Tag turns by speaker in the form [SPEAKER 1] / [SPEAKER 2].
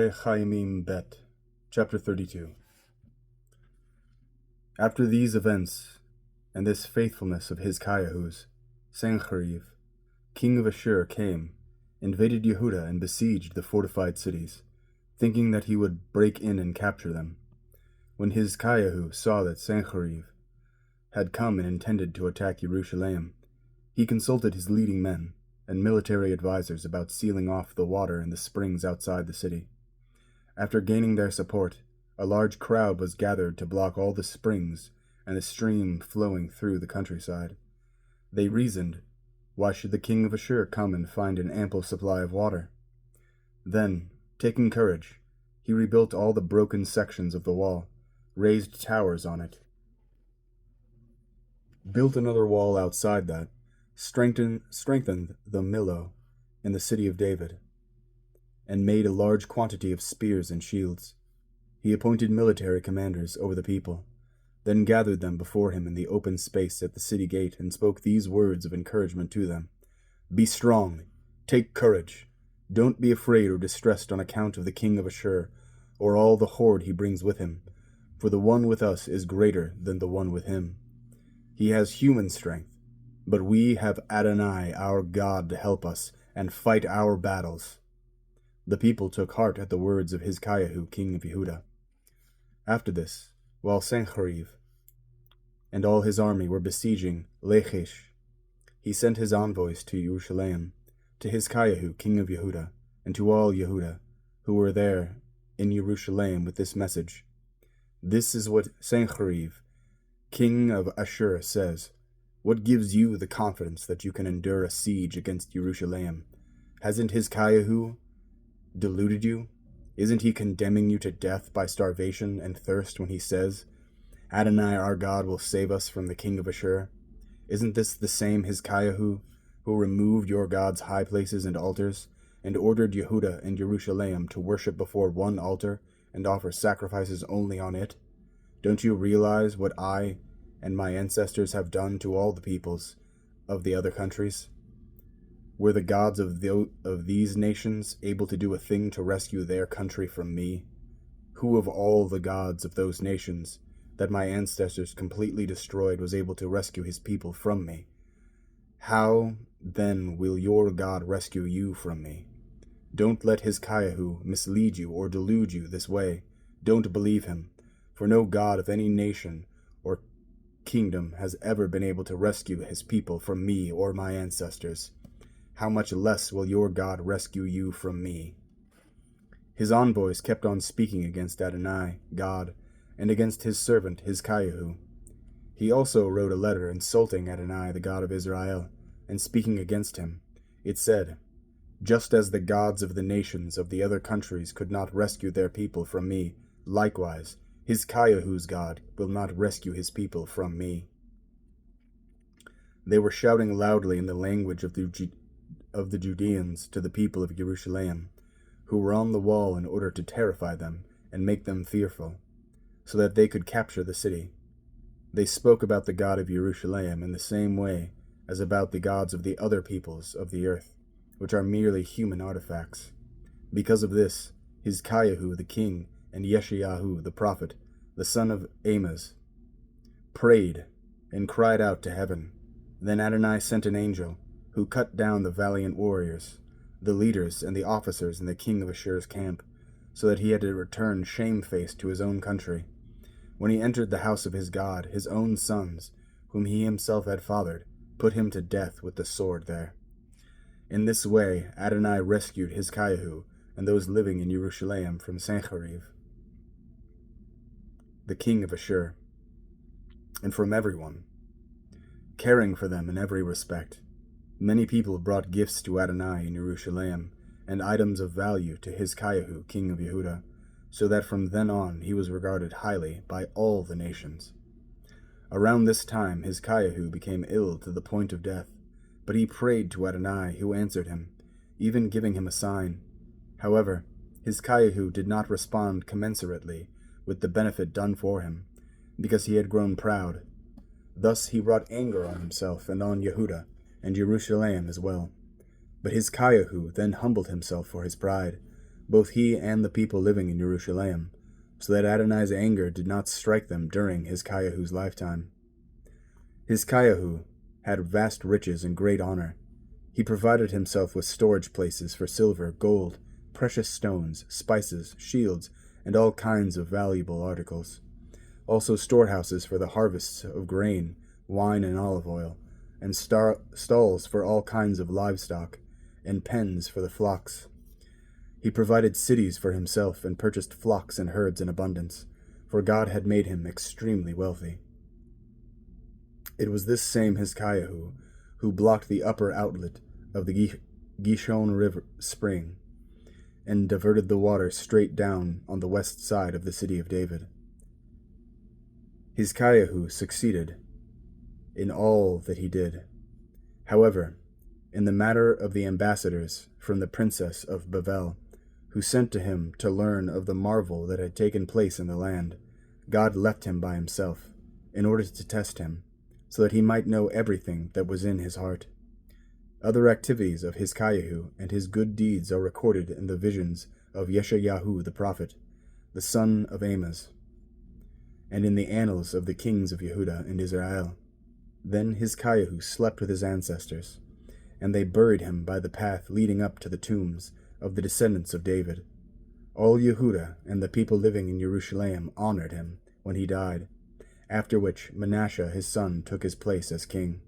[SPEAKER 1] Divrei-Hayamim Bet, chapter 32. After these events, and this faithfulness of Hizkiyahu's, Sancheriv, king of Ashur, came, invaded Yehuda, and besieged the fortified cities, thinking that he would break in and capture them. When Hizkiyahu saw that Sancheriv had come and intended to attack Yerushalayim, he consulted his leading men and military advisors about sealing off the water in the springs outside the city. After gaining their support, a large crowd was gathered to block all the springs and the stream flowing through the countryside. They reasoned, why should the king of Ashur come and find an ample supply of water? Then, taking courage, he rebuilt all the broken sections of the wall, raised towers on it, built another wall outside that, strengthened the Millo in the city of David, and made a large quantity of spears and shields. He appointed military commanders over the people, then gathered them before him in the open space at the city gate and spoke these words of encouragement to them. Be strong, take courage, don't be afraid or distressed on account of the king of Ashur, or all the horde he brings with him, for the one with us is greater than the one with him. He has human strength, but we have Adonai, our God, to help us and fight our battles. The people took heart at the words of Hizkiyahu, king of Yehuda. After this, while Sancheriv and all his army were besieging Lachish, he sent his envoys to Yerushalayim, to Hizkiyahu, king of Yehuda, and to all Yehuda who were there in Yerushalayim with this message. This is what Sancheriv, king of Ashur, says. What gives you the confidence that you can endure a siege against Yerushalayim? Hasn't Hizkiyahu deluded you? Isn't he condemning you to death by starvation and thirst when he says, Adonai our God will save us from the king of Ashur? Isn't this the same Hizkiyahu who removed your God's high places and altars, and ordered Yehuda and Yerushalayim to worship before one altar and offer sacrifices only on it? Don't you realize what I and my ancestors have done to all the peoples of the other countries? Were the gods of these nations able to do a thing to rescue their country from me? Who of all the gods of those nations that my ancestors completely destroyed was able to rescue his people from me? How, then, will your God rescue you from me? Don't let Hizkiyahu mislead you or delude you this way. Don't believe him, for no god of any nation or kingdom has ever been able to rescue his people from me or my ancestors. How much less will your God rescue you from me? His envoys kept on speaking against Adonai, God, and against his servant Hizkiyahu. He also wrote a letter insulting Adonai, the God of Israel, and speaking against him. It said, just as the gods of the nations of the other countries could not rescue their people from me, likewise, Hizkiyahu's God will not rescue his people from me. They were shouting loudly in the language of the Judeans to the people of Yerushalayim, who were on the wall in order to terrify them and make them fearful, so that they could capture the city. They spoke about the God of Yerushalayim in the same way as about the gods of the other peoples of the earth, which are merely human artifacts. Because of this, Hizkiyahu the king and Yesha'yahu the prophet, the son of Amos, prayed and cried out to heaven. Then Adonai sent an angel, who cut down the valiant warriors, the leaders and the officers in the king of Ashur's camp, so that he had to return shamefaced to his own country. When he entered the house of his God, his own sons, whom he himself had fathered, put him to death with the sword there. In this way Adonai rescued Hizkiyahu and those living in Yerushalayim from Sancheriv, the king of Ashur, and from everyone, caring for them in every respect. Many people brought gifts to Adonai in Yerushalayim, and items of value to Hizkiyahu, king of Yehuda, so that from then on he was regarded highly by all the nations. Around this time Hizkiyahu became ill to the point of death, but he prayed to Adonai, who answered him, even giving him a sign. However, Hizkiyahu did not respond commensurately with the benefit done for him, because he had grown proud. Thus he brought anger on himself and on Yehuda, and Yerushalayim as well. But Hizkiyahu then humbled himself for his pride, both he and the people living in Yerushalayim, so that Adonai's anger did not strike them during Hizkiyahu's lifetime. Hizkiyahu had vast riches and great honor. He provided himself with storage places for silver, gold, precious stones, spices, shields, and all kinds of valuable articles. Also storehouses for the harvests of grain, wine, and olive oil, and stalls for all kinds of livestock, and pens for the flocks. He provided cities for himself and purchased flocks and herds in abundance, for God had made him extremely wealthy. It was this same Hizkiyahu who blocked the upper outlet of the Gishon River spring, and diverted the water straight down on the west side of the city of David. Hizkiyahu succeeded in all that he did. However, in the matter of the ambassadors from the princess of Babel, who sent to him to learn of the marvel that had taken place in the land, God left him by himself, in order to test him, so that he might know everything that was in his heart. Other activities of Hizkiyahu and his good deeds are recorded in the visions of Yesha'yahu the prophet, the son of Amos, and in the annals of the kings of Yehuda and Israel. Then Hizkiyahu slept with his ancestors, and they buried him by the path leading up to the tombs of the descendants of David. All Yehuda and the people living in Yerushalayim honored him when he died, after which Manasseh his son took his place as king.